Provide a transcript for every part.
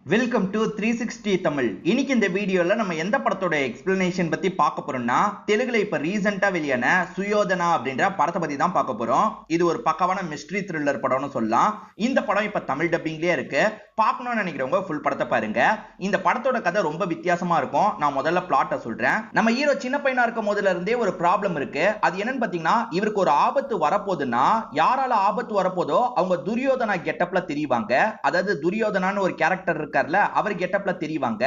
Welcome to 360 Tamil. இன்னைக்கு இந்த வீடியோல நம்ம எந்த படத்தோட எக்ஸ்பிளனேஷன் பத்தி பார்க்க போறோம்னா, தெலுங்குல இப்ப ரீசெண்டா வெளியான சுயோதனா அப்படின்ற படத்தை பத்தி தான் பார்க்க போறோம். இது ஒரு பக்கவான மிஸ்ட்ரி த்ரில்லர் படம்னு சொல்லலாம். இந்த படம் இப்ப தமிழ் டப்பிங்லயே இருக்கு. பார்க்கணும்னு நினைக்கிறவங்க ஃபுல் படத்தை பாருங்க. இந்த படத்தோட கதை ரொம்ப வித்தியாசமா இருக்கும். நான் முதல்ல பிளாட்டை சொல்றேன். நம்ம ஹீரோ சின்ன பையனா இருக்கும் போதுல இருந்தே ஒரு ப்ராப்ளம் இருக்கு. அது என்னன்னு பாத்தீங்கன்னா, இவருக்கு ஒரு ஆபத்து வரப்போகுதுன்னா யாரால ஆபத்து வரப்போதோ அவங்க துரியோதனா கெட்டப்ல தெரிவாங்க. அதாவது துரியோதனான்னு ஒரு கேரக்டர் இருக்கார்ல, அவர் கெட்டப்ல தெரிவாங்க.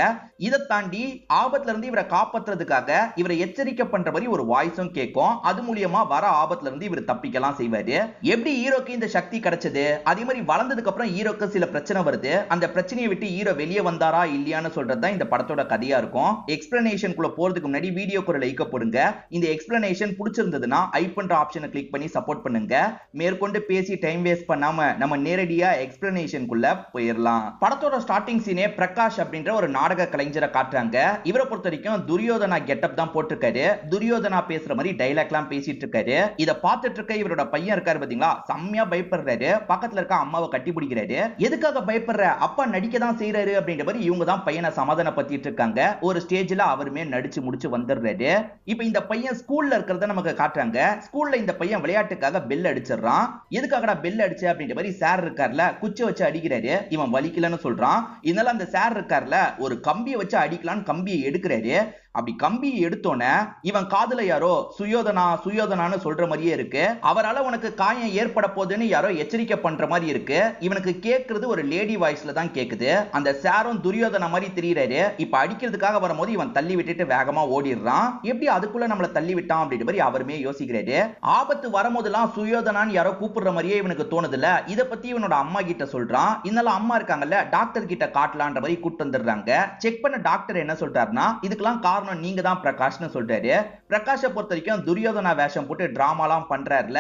இதை தாண்டி ஆபத்துல இருந்து இவரை காப்பாற்றுறதுக்காக இவரை எச்சரிக்கை பண்ற மாதிரி ஒரு வாய்ஸும் கேட்கும். அது மூலியமா வர ஆபத்துல இருந்து இவர் தப்பிக்கலாம் செய்வாரு. எப்படி ஹீரோக்கு இந்த சக்தி கிடைச்சது, அதே மாதிரி வளர்ந்ததுக்கு அப்புறம் ஹீரோக்கு சில பிரச்சனை வருது, அந்த பிரச்சனையை விட்டு ஹீரோ வெளியே வந்தாரா இல்லையான்னு சொல்றதுதான் இந்த படத்தோட கதையா இருக்கும். எக்ஸ்பிளனேஷனுக்குள்ள போறதுக்கு முன்னாடி வீடியோக்கு ஒரு லைக் போடுங்க. இந்த எக்ஸ்பிளனேஷன் பிடிச்சிருந்ததுன்னா ஐ பண்ற ஆப்ஷனை கிளிக் பண்ணி சப்போர்ட் பண்ணுங்க. மேற்கொண்டு பேசி டைம் வேஸ்ட் பண்ணாம நம்ம நேரடியா எக்ஸ்பிளனேஷனுக்குள்ள போயிடலாம். படத்தோட ஸ்டார்டிங் சீனே பிரகாஷ் அப்படின்ற ஒரு நாடக கலைஞரை காட்டுறாங்க. இவரை பொறுத்த வரைக்கும் துரியோதனா கெட்டப் தான் போட்டிருக்காரு. துரியோதனா பேசுற மாதிரி டைலாக் எல்லாம் பேசிட்டு இருக்காரு. இதை பார்த்துட்டு இருக்க இவரோட பையன் இருக்காரு பாத்தீங்களா, செம்மையா பயப்படுறாரு. பக்கத்துல இருக்க அம்மாவை கட்டி பிடிக்கிறாரு. எதுக்காக பயப்படுற, அப்பா நடிக்க தான் செய்யறாரு அப்படின்ற மாதிரி இவங்க தான் பையனை சமாதானப்படுத்திட்டு இருக்காங்க. ஒரு ஸ்டேஜ்ல அவருமே நடிச்சு முடிச்சு வந்துடுறாரு. இப்ப இந்த பையன் ஸ்கூல்ல இருக்கிறத நமக்கு காட்டுறாங்க. ஸ்கூல்ல இந்த பையன் விளையாட்டுக்காக பெல் அடிச்சிடறான். எதுக்காகடா பெல் அடிச்ச அப்படின்ற மாதிரி சார் இருக்கார்ல, குச்சி வச்சு அடிக்கிறாரு. இவன் வலிக்கலன்னு சொல்றான். இதனால அந்த சார் இருக்கார்ல, ஒரு கம்பியை வச்சு அடிக்கலான்னு கம்பியை எடுக்கிறாரு. அப்படி கம்பியை எடுத்தோன்னே இவன் காதுல யாரோ சுயோதனா சுயோதனான்னு சொல்ற மாதிரியே இருக்கு. அவரால் உனக்கு காயம் ஏற்பட போகுதுன்னு யாரோ எச்சரிக்கை பண்ற மாதிரி இருக்கு. இவனுக்கு கேட்கறது ஒரு லேடி வாய்ஸ்ல தான் கேக்குது. அந்த சாரும் துரியோதனா மாதிரி தெரியறாரு. இப்ப அடிக்கிறதுக்காக வரும்போது இவன் தள்ளி விட்டுட்டு வேகமா ஓடிடுறான். எப்படி அதுக்குள்ள நம்மள தள்ளி விட்டான் அப்படின்ற மாதிரி அவருமே யோசிக்கிறாரு. ஆபத்து வரும்போதெல்லாம் சுயோதனான்னு யாரோ கூப்பிடுற மாதிரியே இவனுக்கு தோணுதுல. இதை பத்தி இவனோட அம்மா கிட்ட சொல்றான். இதனால அம்மா இருக்காங்கல்ல, டாக்டர் கிட்ட காட்டலான்ற மாதிரி கூட்டு வந்துடுறாங்க. செக் பண்ண டாக்டர் என்ன சொல்றாருன்னா, இதுக்கெல்லாம் காரணம் நீங்க தான் பிரகாஷ்னு சொல்றாரு. பிரகாஷை பொறுத்த வரைக்கும் துரியோதனா வேஷம் போட்டு டிராமாலாம் பண்றாருல,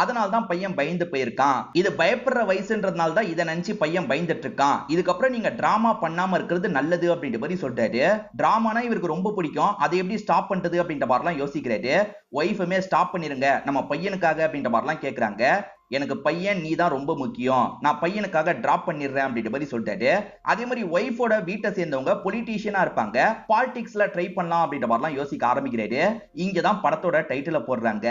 அதனால தான் பையன் பயந்து போயிருக்கான். இது பயப்படுற வயசுன்றதுனால தான் இதை நினைச்சு பையன் பயந்துட்டு இருக்கான். இதுக்கப்புறம் நீங்க டிராமா பண்ணாம இருக்கிறது நல்லது அப்படின்ற மாதிரி சொல்றாரு. டிராமானா இவருக்கு ரொம்ப பிடிக்கும். அதை எப்படி ஸ்டாப் பண்றது அப்படின்ற மாதிரிலாம் யோசிக்கிறாரு. ஒய்ஃபுமே ஸ்டாப் பண்ணிருங்க நம்ம பையனுக்காக அப்படின்ற மாதிரிலாம் கேட்கறாங்க. எனக்கு பையன் நீ தான் ரொம்ப முக்கியம், நான் பையனுக்காக டிராப் பண்ணிடுறேன் அப்படின்ற மாதிரி சொல்லிட்டாரு. அதே மாதிரி ஒய்ஃபோட வீட்டை சேர்ந்தவங்க பொலிட்டீஷியனா இருப்பாங்க, பாலிடிக்ஸ்ல ட்ரை பண்ணலாம் அப்படின்ற மாதிரிலாம் யோசிக்க ஆரம்பிக்கிறாரு. இங்கதான் படத்தோட டைட்டில போடுறாங்க.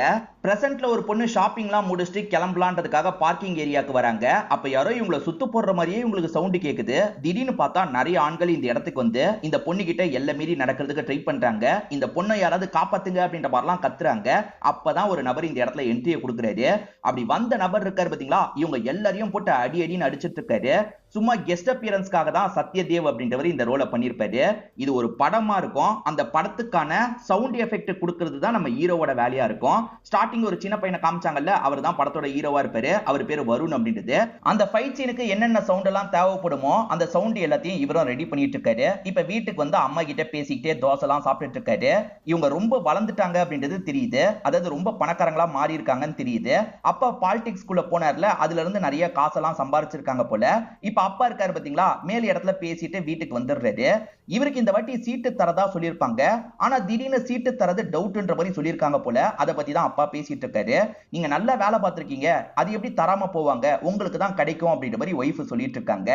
பிரசன்ட்ல ஒரு பொண்ணு ஷாப்பிங்லாம் முடிச்சுட்டு கிளம்பலான்றதுக்காக பார்க்கிங் ஏரியாவுக்கு வராங்க. அப்ப யாரோ இவங்களை சுத்து போடுற மாதிரியே உங்களுக்கு சவுண்ட் கேக்குது. திடீர்னு பார்த்தா நிறைய ஆண்கள் இந்த இடத்துக்கு வந்து இந்த பொண்ணு கிட்ட எல்லை மீறி நடக்கிறதுக்கு ட்ரை பண்றாங்க. இந்த பொண்ணை யாராவது காப்பாத்துங்க அப்படின்ற மாதிரிலாம் கத்துறாங்க. அப்பதான் ஒரு நபர் இந்த இடத்துல என்ட்ரியை கொடுக்குறாரு. அப்படி வந்த நபர் இருக்காரு பாத்தீங்களா, இவங்க எல்லாரையும் போட்டு அடி அடின்னு அடிச்சிட்டு இருக்காரு. சும்மா கெஸ்ட் அப்பியரன்ஸ்க்காக தான் சத்யதேவ் அப்படின்றவர் இந்த ரோலை பண்ணிருப்பாரு. இது ஒரு படமா இருக்கும். அந்த படத்துக்கான சவுண்ட் எஃபெக்ட் கொடுக்கிறது தான் நம்ம ஹீரோவோட வேலையா இருக்கும். ஸ்டார்டிங் ஒரு சின்ன பையனை காமிச்சாங்கல்ல, அவர் தான் படத்தோட ஹீரோவா இருப்பாரு. அவர் பேரு வருண் அப்படின்றது. அந்த ஃபைட் சீனுக்கு என்னென்ன சவுண்ட் எல்லாம் தேவைப்படுமோ அந்த சவுண்ட் எல்லாத்தையும் இவரும் ரெடி பண்ணிட்டு இருக்காரு. இப்ப வீட்டுக்கு வந்து அம்மா கிட்ட பேசிக்கிட்டே தோசை எல்லாம் சாப்பிட்டுட்டு இருக்காரு. இவங்க ரொம்ப வளர்ந்துட்டாங்க அப்படின்றது தெரியுது. அதாவது ரொம்ப பணக்காரங்களா மாறி இருக்காங்கன்னு தெரியுது. அப்பா பாலிடிக்ஸ்குள்ள போனார்ல, அதுல இருந்து நிறைய காசெல்லாம் சம்பாரிச்சிருக்காங்க போல. இப்ப அப்பா இருக்காரு பாத்தீங்களா, மேல் இடத்துல பேசிட்டு வீட்டுக்கு வந்துடுறாரு. இவருக்கு இந்த வாட்டி சீட்டு தரதா சொல்லியிருப்பாங்க. ஆனா திடீர்னு சீட்டு தரது டவுட்ன்ற மாதிரி சொல்லியிருக்காங்க போல. அதை பத்தி தான் அப்பா பேசிட்டு இருக்காரு. நீங்க நல்லா வேலை பார்த்திருக்கீங்க, அது எப்படி தராம போவாங்க, உங்களுக்கு தான் கிடைக்கும் அப்படின்ற மாதிரி ஒய்ஃப் சொல்லிட்டு இருக்காங்க.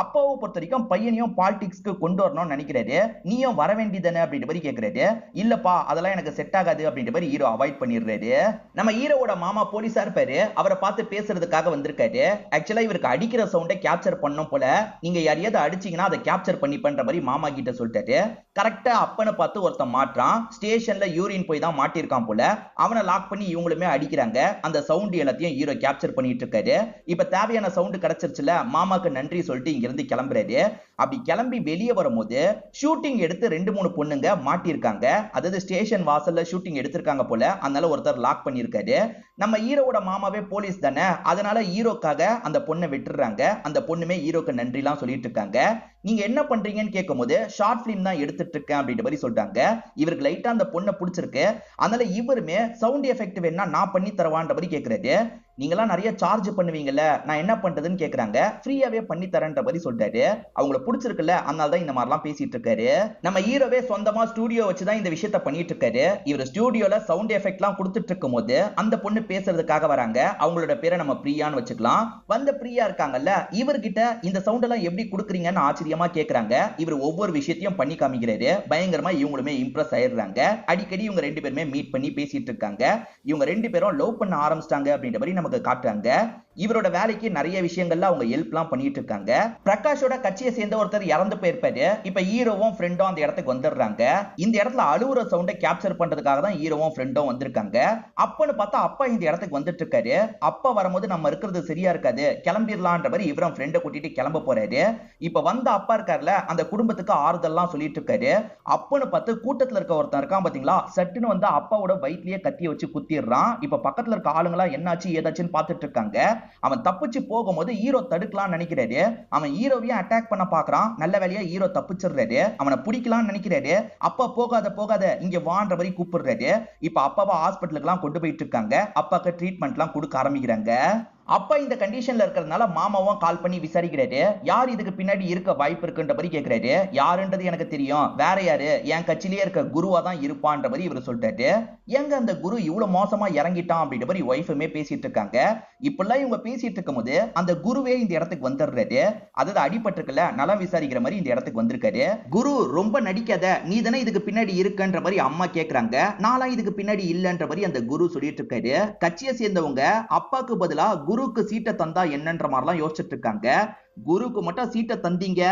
அப்பாவை பொறுத்த வரைக்கும் பையனையும் பாலிடிக்ஸ்க்கு கொண்டு வரணும்னு நினைக்கிறாரு. நீயும் வர வேண்டியதானே அப்படின்ற மாதிரி கேட்கிறாரு. இல்லப்பா அதெல்லாம் எனக்கு செட் ஆகாது அப்படின்ற மாதிரி ஹீரோ அவாய்ட் பண்ணிடுறாரு. நம்ம ஹீரோவோட மாமா போலீஸா இருப்பாரு. அவரை பார்த்து பேசுறதுக்காக வந்திருக்காரு. ஆக்சுவலா இவருக்கு அடிக்கிற சவுண்டை கேப்சர் பண்ணும் போல. நீங்க யாரையாவது அடிச்சீங்கன்னா அதை கேப்சர் பண்ணி பண்ற மாதிரி மாமா கிட்ட சொல்லிட்டாரு. கரெக்டா அப்பனை பார்த்து ஒருத்தன் மாட்டான். ஸ்டேஷன்ல யூரின் போய் தான் மாட்டிருக்கான் போல. அவனை லாக் பண்ணி இவங்களுமே அடிக்கிறாங்க. அந்த சவுண்ட் எல்லாத்தையும் ஹீரோ கேப்சர் பண்ணிட்டு இருக்காரு. இப்ப தேவையான சவுண்ட் கிடைச்சிருச்சுல, மாமாக்கு நன்றி சொல்லிட்டு இங்க இருந்து கிளம்புறாரு. அப்படி கிளம்பி வெளியே வரும்போது ஷூட்டிங் எடுத்து 2-3 பொண்ணுங்க மாட்டிருக்காங்க. அதாவது ஸ்டேஷன் வாசல்ல ஷூட்டிங் எடுத்திருக்காங்க போல. அதனால ஒருத்தர் லாக் பண்ணிருக்காரு. நம்ம ஹீரோவோட மாமாவே போலீஸ் தானே, அதனால ஹீரோக்காக அந்த பொண்ணை விட்டுறாங்க. அந்த பொண்ணுமே ஹீரோக்கு நன்றி எல்லாம் சொல்லிட்டு இருக்காங்க. நீங்க என்ன பண்றீங்கன்னு கேட்கும்போது ஷார்ட் பிலிம் தான் எடுத்துட்டு இருக்கேன் அப்படின்ற மாதிரி சொல்றாங்க. இவருக்கு லைட்டா அந்த பொண்ணை பிடிச்சிருக்கு. அதனால இவருமே சவுண்ட் எஃபெக்ட் வேணா நான் பண்ணி தரவான்ற மாதிரி கேட்கிறாரு. நீங்களாம் நிறைய சார்ஜ் பண்ணுவீங்கல்ல, நான் என்ன பண்றதுன்னு கேக்குறாங்க. ஃப்ரீயாவே பண்ணி தரேன்ற மாதிரி சொல்றாரு. அவங்கள பிடிச்சிருக்குல்ல, அதனால தான் இந்த மாதிரிலாம் பேசிட்டு இருக்காரு. நம்ம ஹீரோவே சொந்தமா ஸ்டுடியோ வச்சு தான் இந்த விஷயத்த பண்ணிட்டு இருக்காரு. இவர் ஸ்டுடியோல சவுண்ட் எஃபெக்ட்லாம் கொடுத்துட்டு இருக்கும் போது அந்த பொண்ணு பேசுறதுக்காக வராங்க. அவங்களோட பேரை நம்ம பிரியான்னு வச்சுக்கலாம். வந்த பிரியா இருக்காங்கல்ல, இவர்கிட்ட இந்த சவுண்ட் எல்லாம் எப்படி கொடுக்குறீங்கன்னு ஆச்சரியம் சாமர்த்தியமா கேக்குறாங்க. இவர் ஒவ்வொரு விஷயத்தையும் பண்ணி காமிக்கிறாரு. பயங்கரமா இவங்களுமே இம்ப்ரெஸ் ஆயிடுறாங்க. அடிக்கடி இவங்க ரெண்டு பேருமே மீட் பண்ணி பேசிட்டு இருக்காங்க. இவங்க ரெண்டு பேரும் லவ் பண்ண ஆரம்பிச்சிட்டாங்க அப்படின்ற மாதிரி நமக்கு காட்டுறாங்க. இவரோட வேலைக்கு நிறைய விஷயங்கள்ல அவங்க ஹெல்ப்லாம் பண்ணிட்டு இருக்காங்க. பிரகாஷோட கட்சியை சேர்ந்த ஒருத்தர் இறந்து போயிருப்பாரு. இப்ப ஹீரோவும் ஃப்ரெண்டும் அந்த இடத்துக்கு வந்துடுறாங்க. இந்த இடத்துல அழுவுற சவுண்டை கேப்சர் பண்றதுக்காக தான் ஹீரோவும் ஃப்ரெண்டும் வந்திருக்காங்க. அப்பன்னு பார்த்தா அப்பா இந்த இடத்துக்கு வந்துட்டு இருக்காரு. அப்பா வரும்போது நம்ம இருக்கிறது சரியா இருக்காது, கிளம்பிடலான்ற மாதிரி இவரும் ஃப்ரெண்டை கூட்டிட்டு கிளம்ப போறாரு. இப்ப வந்த அப்பா இருக்காருல, அந்த குடும்பத்துக்கு ஆறுதல்லாம் சொல்லிட்டு இருக்காரு. அப்பன்னு பார்த்து கூட்டத்துல இருக்க ஒருத்தன் இருக்கான் பாத்தீங்களா, சட்டுன்னு வந்து அப்பாவோட வயிற்றிலேயே கத்திய வச்சு குத்திடுறான். இப்ப பக்கத்துல இருக்க ஆளுங்களா என்னாச்சு ஏதாச்சுன்னு பார்த்துட்டு இருக்காங்க. அவன் தப்பிச்சு போகும்போது ஹீரோ தடுக்கலாம்னு நினைக்கிறாரு. அவன் ஹீரோவையும் அட்டாக் பண்ண பாக்குறான். நல்ல வேலையா ஹீரோ தப்பிச்சிடுறாரு. அவனை பிடிக்கலாம்னு நினைக்கிறாரு. அப்பா போகாத போகாத இங்க வான்ற மாதிரி கூப்பிடுறாரு. இப்ப அப்பாவை ஹாஸ்பிட்டலுக்கு எல்லாம் கொண்டு போயிட்டு இருக்காங்க. அப்பாக்கு ட்ரீட்மெண்ட் எல்லாம் கொடுக்க ஆரம்பிக்கிறாங்க. அப்பா இந்த கண்டிஷன்ல இருக்கிறதுனால மாமாவும் கால் பண்ணி விசாரிக்கிறாரு. யார் இதுக்கு பின்னாடி இருக்க வாய்ப்பு இருக்குன்ற மாதிரி கேக்குறாரு. யாருன்றது எனக்கு தெரியும், வேற யாரு, என் கட்சியிலேயே இருக்க குருவா தான் இருப்பான்ற மாதிரி இவர் சொல்லிட்டாரு. எங்க அந்த குரு இவ்வளவு மோசமா இறங்கிட்டான் அப்படின்ற மாதிரி ஒய்ஃபுமே பேசிட்டு இருக்காங்க. இப்பெல்லாம் இவங்க பேசிட்டு இருக்கும் போது அந்த குருவே இந்த இடத்துக்கு வந்துடுறாரு. அதாவது அடிபட்டிருக்கல, நலம் விசாரிக்கிற மாதிரி இந்த இடத்துக்கு வந்திருக்காரு. குரு ரொம்ப நடிக்காத, நீ தானே இதுக்கு பின்னாடி இருக்குன்ற மாதிரி அம்மா கேக்குறாங்க. நாளா இதுக்கு பின்னாடி இல்லன்ற மாதிரி அந்த குரு சொல்லிட்டு இருக்காரு. கட்சியை சேர்ந்தவங்க அப்பாக்கு பதிலா குருக்கு சீட்டை தந்தா என்னன்ற மாதிரிலாம் யோசிச்சுட்டு இருக்காங்க. குருக்கு மட்டும் சீட்டை தந்தீங்க,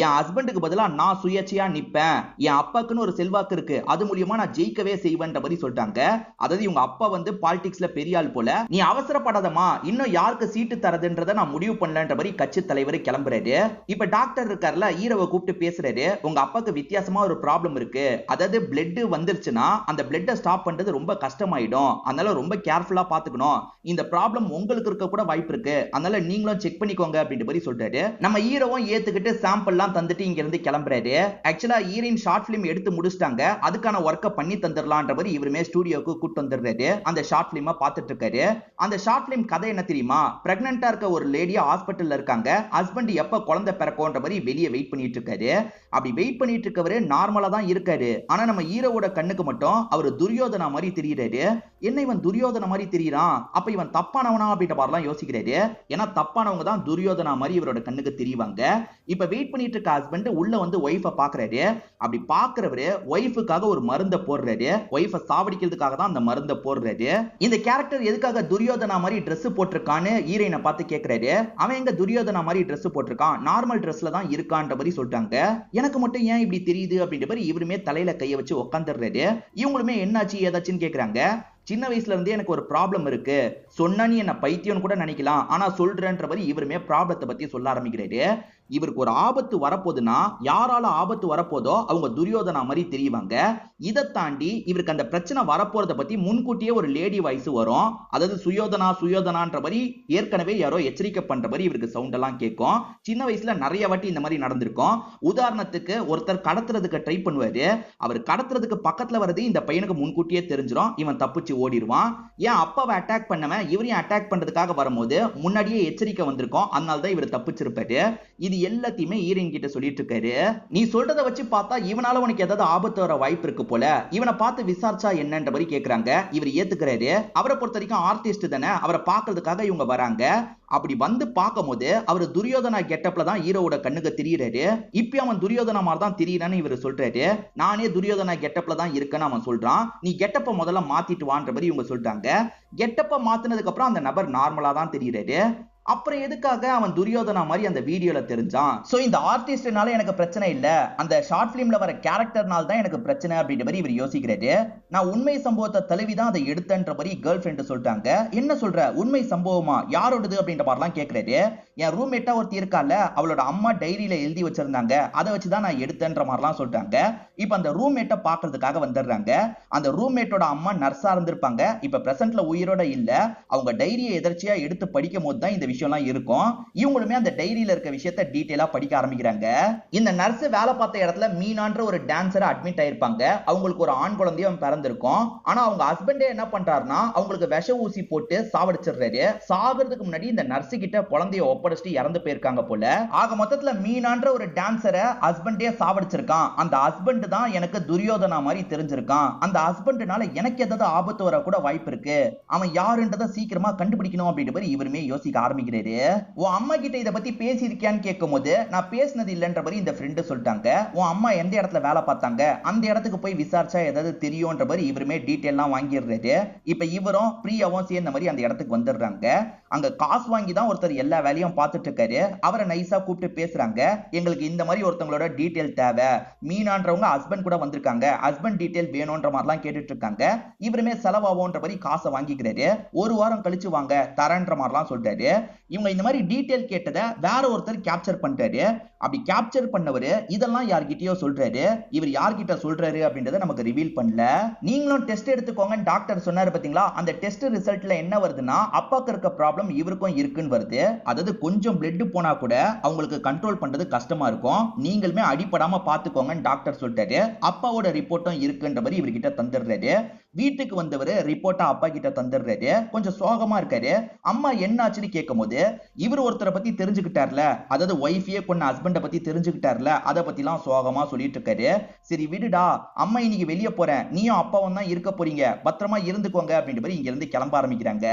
என் ஹஸ்பண்டுக்கு பதிலா நான் சுயேட்சையா நிப்பேன், என் அப்பாக்குன்னு ஒரு செல்வாக்கு இருக்கு, அது மூலியமா நான் ஜெயிக்கவே செய்வேன்ற மாதிரி சொல்லிட்டாங்க. அதாவது இவங்க அப்பா வந்து பாலிடிக்ஸ்ல பெரிய ஆள் போல. நீ அவசரப்படாதமா, இன்னும் யாருக்கு சீட்டு தரதுன்றதை நான் முடிவு பண்ணலன்ற மாதிரி கட்சி தலைவர் கிளம்புறாரு. இப்ப டாக்டர் இருக்காருல, ஹீரோவை கூப்பிட்டு பேசுறாரு. உங்க அப்பாக்கு வித்தியாசமா ஒரு ப்ராப்ளம் இருக்கு, அதாவது பிளட் வந்துருச்சுன்னா அந்த பிளட்டை ஸ்டாப் பண்றது ரொம்ப கஷ்டமாயிடும், அதனால ரொம்ப கேர்ஃபுல்லா பாத்துக்கணும், இந்த ப்ராப்ளம் உங்களுக்கு இருக்க கூட வாய்ப்பு இருக்கு, அதனால நீங்களும் செக் பண்ணிக்கோங்க அப்படின்ற மாதிரி சொல்றாரு. நம்ம ஹீரோவும் ஏத்துக்கிட்டு சாம்பிள் எல்லாம் தந்துட்டு இங்க இருந்து கிளம்புறாரு. ஆக்சுவலா ஹீரோயின் ஷார்ட் பிலிம் எடுத்து முடிச்சிட்டாங்க, அதுக்கான ஒர்க்க பண்ணி தந்துடலான்ற மாதிரி இவருமே ஸ்டுடியோக்கு கூட்டு வந்துடுறாரு. அந்த ஷார்ட் பிலிமை பார்த்துட்டு இருக்காரு. அந்த ஷார்ட் பிலிம் கதை என்ன தெரியுமா, பிரெக்னன்ட்டா இருக்க ஒரு லேடியா ஹாஸ்பிட்டல்ல இருக்காங்க. ஹஸ்பண்ட் எப்ப குழந்தை பிறக்கும்ன்ற மாதிரி வெளியே வெயிட் பண்ணிட்டு இருக்காரு. அப்படி வெயிட் பண்ணிட்டு இருக்கவரு நார்மலா தான் இருக்காரு. ஆனா நம்ம ஹீரோவோட கண்ணுக்கு மட்டும் அவர் துரியோதனா மாதிரி தெரியுறாரு. என்ன இவன் துரியோதனா மாதிரி தெரியுறான், அப்ப இவன் தப்பானவனா அப்படின்ற மாதிரிலாம் யோசிக்கிறாரு. ஏன்னா தப்பானவங்க தான் துரியோதனா மாதிரி இவரோட கண்ணுக்கு தெரிவாங்க. இப்ப வெயிட் பண்ணிட்டு இருக்க ஹஸ்பண்ட் உள்ள வந்து ஒய்ஃபை பாக்குறாரு. அப்படி பாக்குறவரு ஒய்ஃபுக்காக ஒரு மருந்தை போடுறாரு. ஒய்ஃபை சாவடிக்கிறதுக்காக தான் அந்த மருந்தை போடுறாரு. இந்த கேரக்டர் எதுக்காக துரியோதனா மாதிரி Dress போட்டிருக்கான்னு ஹீரோயினை பார்த்து கேக்குறாரு. அவன் எங்க துரியோதனா மாதிரி Dress போட்டிருக்கான், நார்மல் Dressல தான் இருக்கான்ற மாதிரி சொல்லிட்டாங்க. எனக்கு மட்டும் ஏன் இப்படி தெரியுது அப்படின்ற மாதிரி இவருமே தலையில கைய வச்சு உட்காந்துடுறாரு. இவங்களுமே என்னாச்சு ஏதாச்சுன்னு கேக்குறாங்க. சின்ன வயசுல இருந்தே எனக்கு ஒரு ப்ராப்ளம் இருக்கு, சொன்னா நீ என்ன பைத்தியம்னு கூட நினைக்கலாம், ஆனா சொல்றேன்ற மாதிரி இவருமே ப்ராப்ளத்தை பத்தி சொல்ல ஆரம்பிக்கிறாரு. இவருக்கு ஒரு ஆபத்து வரப்போகுதுன்னா யாரால ஆபத்து வரப்போதோ அவங்க துரியோதனா மாதிரி தெரிவாங்க. இதை தாண்டி இவருக்கு அந்த பிரச்சனை வரப்போறத பத்தி முன்கூட்டியே ஒரு லேடி வாய்ஸ் வரும். அதாவது சுயோதனா சுயோதனான்ற மாதிரி ஏற்கனவே யாரோ எச்சரிக்கை பண்ற மாதிரி இவருக்கு சவுண்ட் எல்லாம் கேட்கும். சின்ன வயசுல நிறைய வாட்டி இந்த மாதிரி நடந்திருக்கும். உதாரணத்துக்கு ஒருத்தர் கடத்துறதுக்கு ட்ரை பண்ணுவாரு. அவர் கடத்துறதுக்கு பக்கத்துல வரது இந்த பையனுக்கு முன்கூட்டியே தெரிஞ்சிடும். இவன் தப்பிச்சு ஓடிடுவான். ஏன் அப்பாவை அட்டாக் பண்ணவன் இவரையும் அட்டாக் பண்றதுக்காக வரும்போது முன்னாடியே எச்சரிக்கை வந்திருக்கும், அதனால தான் இவர் தப்பிச்சிருப்பாரு. இது எல்லாத்தையுமே ஹீரோயின் கிட்ட சொல்லிட்டு இருக்காரு. நீ சொல்றத வச்சு பார்த்தா இவனால உனக்கு ஏதாவது ஆபத்து வர வாய்ப்பு இருக்கு போல, இவனை பார்த்து விசாரிச்சா என்னன்ற மாதிரி கேக்குறாங்க. இவர் ஏத்துக்கிறாரு. அவரை பொறுத்த வரைக்கும் ஆர்டிஸ்ட் தானே, அவரை பார்க்கறதுக்காக இவங்க வராங்க. அப்படி வந்து பார்க்கும்போது அவர் துரியோதனா கெட்டப்ல தான் ஹீரோவோட கண்ணுக்கு தெரியுறாரு. இப்ப அவன் துரியோதனா மாதிரி தான் தெரியுறான்னு இவர் சொல்றாரு. நானே துரியோதனா கெட்டப்ல தான் இருக்கேன்னு அவன் சொல்றான். நீ கெட்டப்ப முதல்ல மாத்திட்டு வான்ற மாதிரி இவங்க சொல்லிட்டாங்க. கெட்டப்ப மாத்தினதுக்கு அப்புறம் அந்த நபர் நார்மலா தான் தெரியுறாரு. அப்புறம் எதுக்காக அவன் துரியோதனா மாதிரி அந்த வீடியோல தெரிஞ்சான்? சோ இந்த ஆர்டிஸ்ட்னால எனக்கு பிரச்சனை இல்ல, அந்த ஷார்ட் பிலிம்ல வர கேரக்டர்னால தான் எனக்கு பிரச்சனை அப்படின்ற மாதிரி இவர் யோசிக்கிறாரு. நான் உண்மை சம்பவத்தை தழுவிதான் அதை எடுத்தன்ற மாதிரி கேர்ள் ஃப்ரெண்ட் சொல்லிட்டாங்க. என்ன சொல்ற, உண்மை சம்பவமா, யாரோடது அப்படின்ற மாதிரிலாம் கேட்கிறாரு. என் ரூம்மேட்டா ஒருத்தி இருக்கால, அவளோட அம்மா டைரியில எழுதி வச்சிருந்தாங்க, அதை வச்சுதான் நான் எடுத்தேன்ற மாதிரிலாம் சொல்லிட்டாங்க. இப்ப அந்த ரூம்மேட்டை பாக்குறதுக்காக வந்துடுறாங்க. அந்த ரூம்மேட்டோட அம்மா நர்ஸா இருந்திருப்பாங்க. இப்ப பிரசன்ட்ல உயிரோட இல்ல. அவங்க டைரியை எதர்ச்சியா எடுத்து படிக்கும் போது தான் இந்த விஷயம்லாம் இருக்கும். இவங்களுமே அந்த டைரியில இருக்க விஷயத்தை டீடைலா படிக்க ஆரம்பிக்கிறாங்க. இந்த நர்ஸ் வேலை பார்த்த இடத்துல மீனான்ற ஒரு டான்சர் அட்மிட் ஆயிருப்பாங்க. அவங்களுக்கு ஒரு ஆண் குழந்தையும் பிறந்திருக்கும். ஆனா அவங்க ஹஸ்பண்டே என்ன பண்றாருன்னா அவங்களுக்கு விஷ ஊசி போட்டு சாவடிச்சிடுறாரு. சாகிறதுக்கு முன்னாடி இந்த நர்ஸ் கிட்ட குழந்தைய ஒப்படைச்சிட்டு இறந்து போயிருக்காங்க போல. ஆக மொத்தத்துல மீனான்ற ஒரு டான்சரை ஹஸ்பண்டே சாவடிச்சிருக்கான். அந்த ஹஸ்பண்ட் தான் எனக்கு துரியோதனா மாதிரி தெரிஞ்சிருக்கான். அந்த ஹஸ்பண்ட்னால எனக்கு ஏதாவது ஆபத்து வர கூட வாய்ப்பு இருக்கு. அவன் யாருன்றதை சீக்கிரமா கண்டுபிடிக்கணும் அப்படின்ற மாதிரி இவருமே யோசிக்க ஆரம்பிக்கிறார். ஆரம்பிக்கிறாரு. உன் அம்மா கிட்ட இத பத்தி பேசியிருக்கியான்னு கேட்கும்போது நான் பேசினது இல்லைன்ற மாதிரி இந்த ஃப்ரெண்டு சொல்லிட்டாங்க. உன் அம்மா எந்த இடத்துல வேலை பார்த்தாங்க, அந்த இடத்துக்கு போய் விசாரிச்சா ஏதாவது தெரியும்ன்ற மாதிரி இவருமே டீட்டெயிலாம் வாங்கிடுறாரு. இப்ப இவரும் பிரியாவும் சேர்ந்த மாதிரி அந்த இடத்துக்கு வந்துடுறாங்க. அங்க காசு வாங்கி தான் ஒருத்தர் எல்லா வேலையும் பார்த்துட்டு இருக்காரு. அவரை நைஸா கூப்பிட்டு பேசுறாங்க. எங்களுக்கு இந்த மாதிரி ஒருத்தவங்களோட டீட்டெயில் தேவை, மீனான்றவங்க ஹஸ்பண்ட் கூட வந்திருக்காங்க, ஹஸ்பண்ட் டீட்டெயில் வேணும்ன்ற மாதிரிலாம் கேட்டுட்டு இருக்காங்க. இவருமே செலவாகும்ன்ற மாதிரி காசை வாங்கிக்கிறாரு. ஒரு வாரம் கழிச்சு வாங்க தரன்ற மாதிரிலாம் சொல்றாரு. இவங்க இந்த மாதிரி டீட்டெயில் கேட்டதை வேற ஒருத்தர் கேப்சர் பண்றாரு. அப்படி கேப்சர் பண்ணவரு இதெல்லாம் யார்கிட்டயோ சொல்றாரு. இவர் யார்கிட்ட சொல்றாரு அப்படின்றத நமக்கு ரிவீல் பண்ணல. நீங்களும் டெஸ்ட் எடுத்துக்கோங்க டாக்டர் சொன்னாரு பாத்தீங்களா, அந்த டெஸ்ட் ரிசல்ட்ல என்ன வருதுன்னா அப்பாக்கு இருக்க ப்ராப்ளம் இவருக்கும் இருக்குன்னு வருது. அதாவது கொஞ்சம் பிளட் போனா கூட அவங்களுக்கு கண்ட்ரோல் பண்றது கஷ்டமா இருக்கும், நீங்களுமே அடிபடாம பாத்துக்கோங்க டாக்டர் சொல்றாரு. அப்பாவோட ரிப்போர்ட்டும் இருக்குன்ற மாதிரி இவர்கிட்ட தந்துடுறாரு. வீட்டுக்கு வந்தவர் ரிப்போர்ட்டா அப்பா கிட்ட தந்துடுறாரு. கொஞ்சம் சோகமா இருக்காரு. அம்மா என்ன ஆச்சுன்னு கேட்கும் போது இவர் ஒருத்தரை பத்தி தெரிஞ்சுக்கிட்டார்ல, அதாவது ஒய்ஃபையே கொண்ட ஹஸ்பண்ட பத்தி தெரிஞ்சுக்கிட்டார்ல, அதை பத்திலாம் சோகமா சொல்லிட்டு இருக்காரு. சரி விடுடா, அம்மா இன்னைக்கு வெளியே போறேன், நீயும் அப்பாவும் தான் இருக்க போறீங்க, பத்திரமா இருந்துக்கோங்க அப்படின்ற மாதிரி இங்க இருந்து கிளம்ப ஆரம்பிக்கிறாங்க.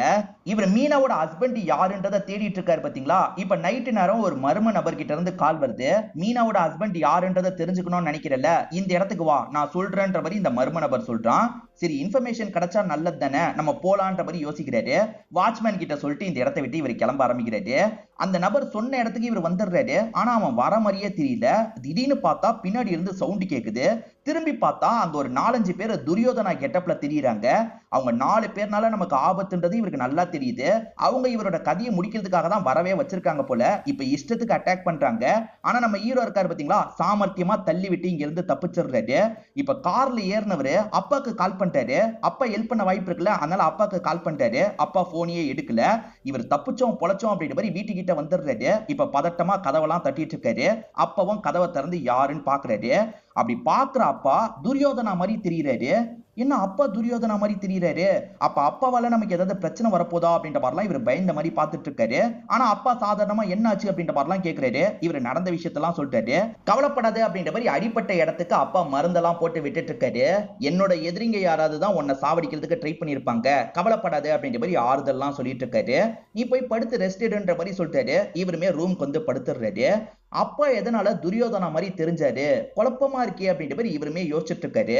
இவர் மீனாவோட ஹஸ்பண்ட் யாருன்றதை தேடிட்டு இருக்காரு பாத்தீங்களா. இப்ப நைட்டு நேரம் ஒரு மர்ம நபர் கிட்ட இருந்து கால் வருது. மீனாவோட ஹஸ்பண்ட் யாருன்றதை தெரிஞ்சுக்கணும்னு நினைக்கிறல, இந்த இடத்துக்கு வா நான் சொல்றேன்ற மாதிரி இந்த மர்ம நபர் சொல்றான். சரி இன்ஃபர்மேஷன் கிடைச்சா நல்லது தானே, நம்ம போலான்ற மாதிரி யோசிக்கிறாரு. வாட்ச்மேன் கிட்ட சொல்லிட்டு இந்த இடத்தை விட்டு இவர் கிளம்ப ஆரம்பிக்கிறாரு. அந்த நபர் சொன்ன இடத்துக்கு இவர் வந்துடுறாரு. ஆனா அவன் வர மாதிரியே தெரியல. திடீர்னு பார்த்தா பின்னாடி இருந்து சவுண்ட் கேக்குது. திரும்பி பார்த்தா அங்க ஒரு 4-5 பேர் துரியோதனா கெட்டப்ல தெரியுறாங்க. அவங்க 4 பேர்னால நமக்கு ஆபத்துன்றது இவருக்கு நல்லா தெரியுது. அவங்க இவரோட கதையை முடிக்கிறதுக்காக தான் வரவே வச்சிருக்காங்க போல. இப்ப இஷ்டத்துக்கு அட்டாக் பண்றாங்க. ஆனா நம்ம ஹீரோ இருக்காரு பாத்தீங்களா, சாமர்த்தியமா தள்ளி விட்டு இங்க இருந்து தப்பிச்சிடுறாரு. இப்ப கார்ல ஏறினவரு அப்பாக்கு கால் பண்றாரு. அப்பா ஹெல்ப் பண்ண வாய்ப்பு இருக்குல்ல, அதனால அப்பாக்கு கால் பண்றாரு. அப்பா போனையே எடுக்கல. இவர் தப்பிச்சோம் பொழைச்சோம் அப்படின்ற மாதிரி வீட்டுக்கிட்ட வந்துடுறாரு. இப்ப பதட்டமா கதவெல்லாம் தட்டிட்டு இருக்காரு. அப்பவும் கதவை திறந்து யாருன்னு பாக்குறாரு. அப்படி பாக்குற அப்பா துரியோதனா மாதிரி தெரியுறாரு. என்ன அப்பா துரியோதனா மாதிரி தெரியுறாரு, அப்ப அப்பாவால நமக்கு ஏதாவது பிரச்சனை வரப்போதா அப்படின்ற மாதிரிலாம் இவர் பயந்த மாதிரி பார்த்துட்டு இருக்காரு. ஆனா அப்பா சாதாரணமா என்ன ஆச்சு அப்படின்ற மாதிரிலாம் கேட்கிறாரு. இவர் நடந்த விஷயத்தெல்லாம் சொல்லிட்டாரு. கவலைப்படாது அப்படின்ற மாதிரி அடிப்பட்ட இடத்துக்கு அப்பா மருந்தெல்லாம் போட்டு விட்டுட்டு இருக்காரு. என்னோட எதிரிங்க யாராவது தான் உன்னை சாவடிக்கிறதுக்கு ட்ரை பண்ணிருப்பாங்க, கவலைப்படாது அப்படின்ற மாதிரி ஆறுதல்லாம் சொல்லிட்டு இருக்காரு. நீ போய் படுத்து ரெஸ்ட் எடுன்ற மாதிரி சொல்லிட்டாரு. இவருமே ரூம்க்கு வந்து படுத்துடுறாரு. அப்பா எதனால துரியோதனா மாதிரி தெரிஞ்சாரு, குழப்பமா இருக்கே அப்படின்ற மாதிரி இவருமே யோசிச்சுட்டு இருக்காரு.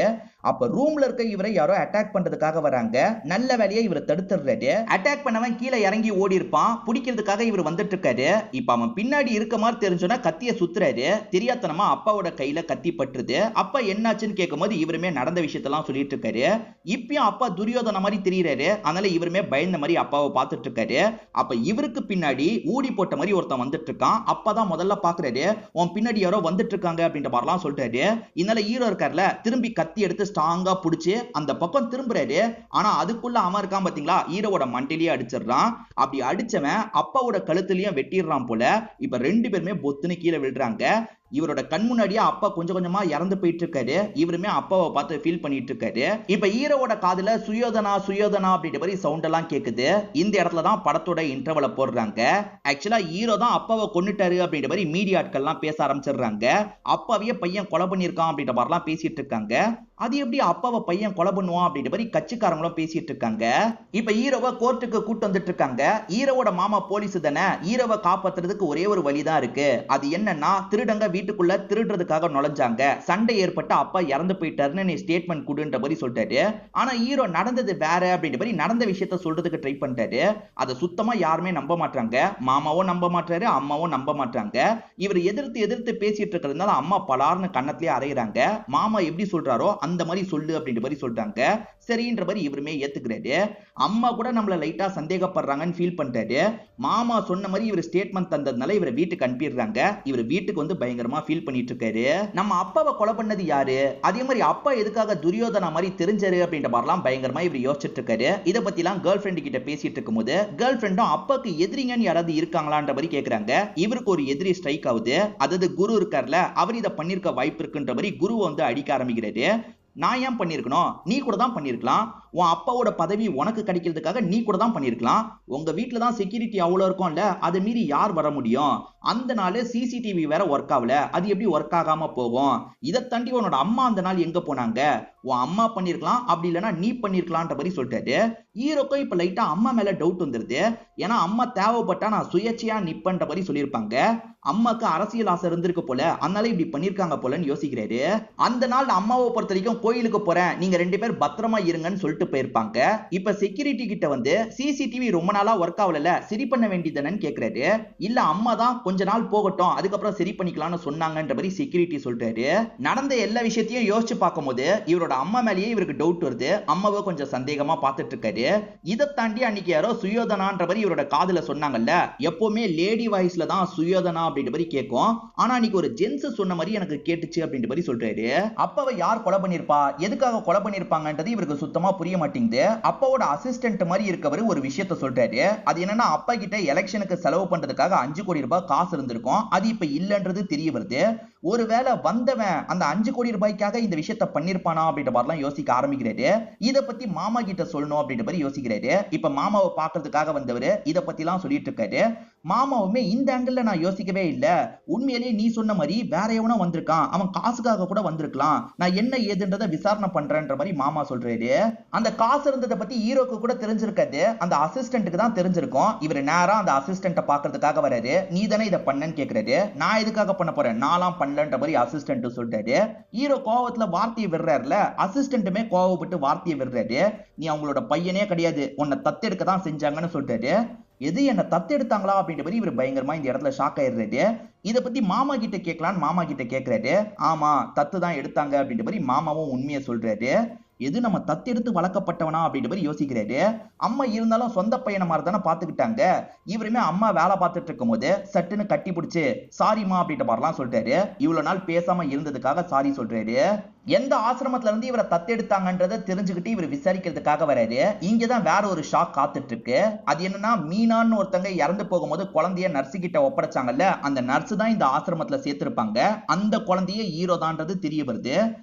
அப்ப ரூம்ல இருக்க இவரை யாரோ அட்டாக் பண்றதுக்காக வராங்க. நல்ல வேலையை இவரை தடுத்துடுறாரு. அட்டாக் பண்ணவன் கீழே இறங்கி ஓடி இருப்பான். பிடிக்கிறதுக்காக இவர் வந்துட்டு இருக்காரு. இப்ப அவன் பின்னாடி இருக்க மாதிரி தெரிஞ்சோன்னா கத்திய சுத்துறாரு. தெரியாதனமா அப்பாவோட கையில கத்தி பட்டுருது. அப்பா என்னாச்சுன்னு கேட்கும் போது இவருமே நடந்த விஷயத்தெல்லாம் சொல்லிட்டு இருக்காரு. இப்பயும் அப்பா துரியோதனா மாதிரி தெரியுறாரு. அதனால இவருமே பயந்த மாதிரி அப்பாவை பார்த்துட்டு இருக்காரு. அப்ப இவருக்கு பின்னாடி ஊடி போட்ட மாதிரி ஒருத்தன் வந்துட்டு இருக்கான். அப்பதான் முதல்ல பாக்குறாரு. உன் பின்னாடி யாரோ வந்துட்டு இருக்காங்க அப்படின்ற மாதிரிலாம் சொல்றாரு. இதனால ஹீரோ இருக்கார்ல, திரும்பி கத்தி எடுத்து ஸ்ட்ராங்கா புடிச்சு அந்த பக்கம் திரும்புறாரு. ஆனா அதுக்குள்ள அவன் இருக்கான் பாத்தீங்களா, ஹீரோவோட மண்டையிலேயே அடிச்சிடறான். அப்படி அடிச்சவன் அப்பாவோட கழுத்துலயும் வெட்டிடுறான் போல. இப்ப 2 பேருமே பொத்துன்னு கீழே விழுறாங்க. இவரோட கண் முன்னாடியே அப்பா கொஞ்சம் கொஞ்சமா இறந்து போயிட்டு இருக்காரு. இவருமே அப்பாவை பார்த்து ஃபீல் பண்ணிட்டு இருக்காரு. இப்ப ஹீரோவோட காதுல சுயோதனா சுயோதனா அப்படின்ற மாதிரி சவுண்ட் எல்லாம் கேக்குது. இந்த இடத்துல தான் படத்தோட இன்டர்வலை போடுறாங்க. ஆக்சுவலா ஹீரோ தான் அப்பாவை கொன்னுட்டாரு அப்படின்ற மாதிரி மீடியா ஆட்கள்லாம் பேச ஆரம்பிச்சிடுறாங்க. அப்பாவையே பையன் கொலை பண்ணிருக்கான் அப்படின்ற மாதிரிலாம் பேசிட்டு இருக்காங்க. அது எப்படி அப்பாவை பையன் கொலை பண்ணுவான் அப்படின்ற மாதிரி கட்சிக்காரங்களும் பேசிட்டு இருக்காங்க. இப்ப ஹீரோவை கோர்ட்டுக்கு கூட்டு வந்துட்டு இருக்காங்க. ஹீரோவோட மாமா போலீஸ் தானே, ஹீரோவை காப்பாத்துறதுக்கு ஒரே ஒரு வழிதான் இருக்கு. அது என்னன்னா, திருடங்க வீட்டுக்குள்ள திருடுறதுக்காக நுழைஞ்சாங்க, சண்டை ஏற்பட்டு அப்பா இறந்து போயிட்டாருன்னு நீ ஸ்டேட்மெண்ட் கொடுன்ற மாதிரி சொல்லிட்டாரு. ஆனா ஹீரோ நடந்தது வேற அப்படின்ற மாதிரி நடந்த விஷயத்த சொல்றதுக்கு ட்ரை பண்ணிட்டாரு. அதை சுத்தமா யாருமே நம்ப மாட்டாங்க. மாமாவும் நம்ப மாட்டாரு, அம்மாவும் நம்ப மாட்டாங்க. இவர் எதிர்த்து எதிர்த்து பேசிட்டு இருக்கிறதுனால அம்மா பலார்னு கண்ணத்திலே அறையிறாங்க. மாமா எப்படி சொல்றாரோ அந்த மாதிரி சொல்லு அப்படின்ற மாதிரி சொல்றாங்க. சரின்ற மாதிரி இவருமே ஏத்துக்கிறாரு. அம்மா கூட நம்மள லைட்டா சந்தேகப்படுறாங்கன்னு ஃபீல் பண்றாரு. மாமா சொன்ன மாதிரி இவர் ஸ்டேட்மெண்ட் தந்ததுனால இவரை வீட்டுக்கு அனுப்பிடுறாங்க. இவர் வீட்டுக்கு வந்து பயங்கரமா ஃபீல் பண்ணிட்டு இருக்காரு. நம்ம அப்பாவை கொலை பண்ணது யாரு, அதே மாதிரி அப்பா எதுக்காக துரியோதனா மாதிரி தெரிஞ்சாரு அப்படின்ற மாதிரிலாம் பயங்கரமா இவர் யோசிச்சுட்டு இருக்காரு. இதை பத்திலாம் கேர்ள் ஃப்ரெண்ட் கிட்ட பேசிட்டு இருக்கும்போது கேர்ள் ஃப்ரெண்டும் அப்பாக்கு எதிரிங்கன்னு யாராவது இருக்காங்களான்ற மாதிரி கேக்குறாங்க. இவருக்கு ஒரு எதிரி ஸ்ட்ரைக் ஆகுது. அதாவது குரு இருக்கார்ல, அவர் இதை பண்ணிருக்க வாய்ப்பு இருக்குன்ற மாதிரி குருவை வந்து அடிக்க ஆரம்பிக்கிறாரு. நான் ஏன் பண்ணிருக்கணும், நீ கூட தான் பண்ணிருக்கலாம், உன் அப்பாவோட பதவி உனக்கு கிடைக்கிறதுக்காக நீ கூட தான் பண்ணிருக்கலாம். உங்க வீட்டுல தான் செக்யூரிட்டி அவ்வளவு இருக்கும்ல, அதை மீறி யார் வர முடியும்? அந்த நாள் சிசிடிவி வேற ஒர்க் ஆகல, அது எப்படி ஒர்க் ஆகாம போகும்? இதை தாண்டி உன்னோட அம்மா அந்த நாள் எங்க போனாங்க? உன் அம்மா பண்ணிருக்கலாம், அப்படி இல்லைன்னா நீ பண்ணிருக்கலான்ற மாதிரி சொல்லிட்டாரு. ஹீரோக்கும் இப்ப லைட்டா அம்மா மேல டவுட் வந்துருது. ஏன்னா அம்மா தேவைப்பட்டா நான் சுயேட்சையா நிப்பன்ற மாதிரி சொல்லியிருப்பாங்க. அம்மாக்கு அரசியல் ஆசை இருந்திருக்கு போல, அதனால இப்படி பண்ணிருக்காங்க போலன்னு யோசிக்கிறாரு. அந்த நாள் அம்மாவை பொறுத்த வரைக்கும் கோயிலுக்கு போறேன், நீங்க 2 பேர் பத்திரமா இருங்கன்னு சொல்லிட்டு போயிருப்பாங்க. இப்ப செக்யூரிட்டி கிட்ட வந்து சிசிடிவி ரொம்ப நாளா ஒர்க் ஆகல, சரி பண்ண வேண்டியதுன்னு கேக்குறாரு. இல்ல அம்மா தான் கொஞ்ச நாள் போகட்டும், அதுக்கப்புறம் சரி பண்ணிக்கலாம்னு சொன்னாங்கன்ற மாதிரி செக்யூரிட்டி சொல்றாரு. நடந்த எல்லா விஷயத்தையும் யோசிச்சு பார்க்கும்போது இவரோட அம்மா மேலேயே இவருக்கு டவுட் வருது. அம்மாவை கொஞ்சம் சந்தேகமா பார்த்துட்டு இருக்காரு. இதை தாண்டி அன்னைக்கு யாரோ சுயோதனான்ற மாதிரி இவரோட காதுல சொன்னாங்கல்ல, எப்பவுமே லேடி வாய்ஸ்ல தான் சுயோதனா அப்படின்ற மாதிரி கேட்கும், ஆனா அன்னைக்கு ஒரு ஜென்ஸ் சொன்ன மாதிரி எனக்கு கேட்டுச்சு அப்படின்ற மாதிரி சொல்றாரு. அப்பாவை யார் கொலை பண்ணிருப்பா, எதுக்காக கொலை பண்ணிருப்பாங்கன்றது இவருக்கு சுத்தமா புரிய மாட்டேங்குது. அப்பாவோட அசிஸ்டன்ட் மாதிரி இருக்கவர் ஒரு விஷயத்த சொல்றாரு. அது என்னன்னா, அப்பா கிட்ட எலெக்ஷனுக்கு செலவு பண்றதுக்காக 5 கோடி ரூபாய் காசு இருந்திருக்கும், அது இப்ப இல்லன்றது தெரிய வருது. ஒருவேளை வந்தவன் அந்த 5 கோடி ரூபாய்க்காக இந்த விஷயத்த பண்ணிருப்பானா அப்படின்ற மாதிரிலாம் யோசிக்க ஆரம்பிக்கிறாரு. இதை பத்தி மாமா கிட்ட சொல்லணும் அப்படின்ற மாதிரி யோசிக்கிறாரு. இப்ப மாமாவை பாக்குறதுக்காக வந்தவர் இதை பத்தி எல்லாம் சொல்லிட்டு இருக்காரு. மாமாவுமே இந்த ஆங்கிள் நான் யோசிக்கவே இல்ல, உண்மையிலேயே நீ சொன்ன மாதிரி வேற எவனோ வந்திருக்கான், அவன் காசுக்காக கூட வந்திருக்கலாம், நான் என்ன ஏதுன்றதை விசாரணை பண்றேன்ற மாதிரி மாமா சொல்றாரு. அந்த காசு இருந்ததை பத்தி ஹீரோக்கு கூட தெரிஞ்சிருக்காது, அந்த அசிஸ்டன்ட்டுக்கு தான் தெரிஞ்சிருக்கும். இவர் நேரா அந்த அசிஸ்டன்ட்டை பாக்குறதுக்காக வராரு. நீ தானே இதை பண்ணன்னு கேக்குறாரு. நான் எதுக்காக பண்ண போறேன், நான்லாம் பண்ணலன்ற மாதிரி அசிஸ்டன்ட் சொல்றாரு. ஹீரோ கோவத்துல வார்த்தையை விடுறாருல, அசிஸ்டன்ட்டுமே கோவப்பட்டு வார்த்தையை விடுறாரு. நீ அவங்களோட பையனே கிடையாது, உன்னை தத்தெடுக்க தான் செஞ்சாங்கன்னு சொல்றாரு. எது என்ன தத்தெடுத்தாங்களா அப்படின்ற மாதிரி இவர் பயங்கரமா இந்த இடத்துல ஷாக் ஆயிடுறாரு. இதை பத்தி மாமா கிட்ட கேட்கலான்னு மாமா கிட்ட கேட்கிறாரு. ஆமா தத்து தான் எடுத்தாங்க அப்படின்ற மாதிரி மாமாவும் உண்மையை சொல்றாரு. எது நம்ம தத்தெடுத்து வளர்க்கப்பட்டவனா அப்படின்ற மாதிரி யோசிக்கிறாரு. அம்மா இருந்தாலும் சொந்த பையனை மாதிரி தானே பாத்துக்கிட்டாங்க. இவருமே அம்மா வேலை பார்த்துட்டு இருக்கும் போது சட்டுன்னு கட்டி பிடிச்சு சாரிமா அப்படின்ற மாதிரிலாம் சொல்றாரு. இவ்வளவு நாள் பேசாம இருந்ததுக்காக சாரி சொல்றாரு. எந்த ஆசிரமத்துல இருந்து இவரை தத்தெடுத்தாங்கன்றதை தெரிஞ்சுக்கிட்டு இவர் விசாரிக்கிறதுக்காக வராரு. இங்கதான் வேற ஒரு ஷாக் காத்துட்டு இருக்கு. அது என்னன்னா, மீனான்னு ஒருத்தங்க இறந்து போகும்போது குழந்தைய நர்ஸு கிட்ட ஒப்படைச்சாங்கல்ல, அந்த நர்ஸ் தான் இந்த ஆசிரமத்துல சேர்த்திருப்பாங்க. அந்த குழந்தைய ஹீரோ தான்றது தெரிய வருது.